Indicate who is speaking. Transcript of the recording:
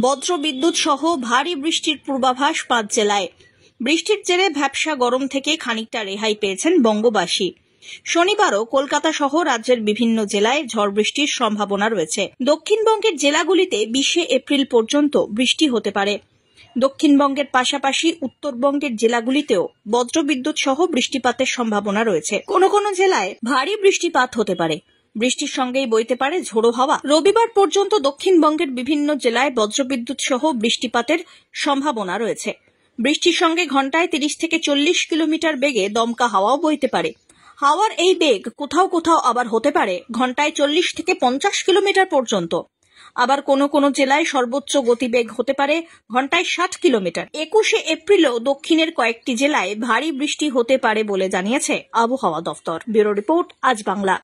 Speaker 1: বজ্রবিদ্যুৎ সহ ভারী বৃষ্টির পূর্বাভাস 5 জেলায়। বৃষ্টির জেরে ভ্যাপসা গরম থেকে খানিকটা রেহাই পেয়েছেন বঙ্গবাসী। শনিবারও কলকাতা সহ রাজ্যের বিভিন্ন জেলায় ঝড় বৃষ্টির সম্ভাবনা রয়েছে। দক্ষিণবঙ্গের জেলাগুলিতে 20 এপ্রিল পর্যন্ত বৃষ্টি হতে পারে। দক্ষিণবঙ্গের পাশাপাশি উত্তরবঙ্গের জেলাগুলিতেও বজ্রবিদ্যুৎ সহ বৃষ্টিপাতের সম্ভাবনা রয়েছে। কোনো কোনো জেলায় ভারী বৃষ্টিপাত হতে পারে। বৃষ্টির সঙ্গেই বইতে পারে ঝোড়ো হাওয়া। রবিবার পর্যন্ত দক্ষিণবঙ্গের বিভিন্ন জেলায় বজ্রবিদ্যুৎ সহ বৃষ্টিপাতের সম্ভাবনা রয়েছে। বৃষ্টির সঙ্গে ঘন্টায় 30 থেকে 40 কিলোমিটার বেগে দমকা হাওয়াও বইতে পারে। হাওয়ার এই বেগ কোথাও কোথাও আবার হতে পারে ঘন্টায় 40 থেকে 50 কিলোমিটার পর্যন্ত। আবার কোনো কোনো জেলায় সর্বোচ্চ গতিবেগ হতে পারে ঘন্টায় 60 কিলোমিটার। 21 এপ্রিলও দক্ষিণের কয়েকটি জেলায় ভারী বৃষ্টি হতে পারে বলে জানিয়েছে আবহাওয়া দফতর। ব্যুরো রিপোর্ট, আজ বাংলা।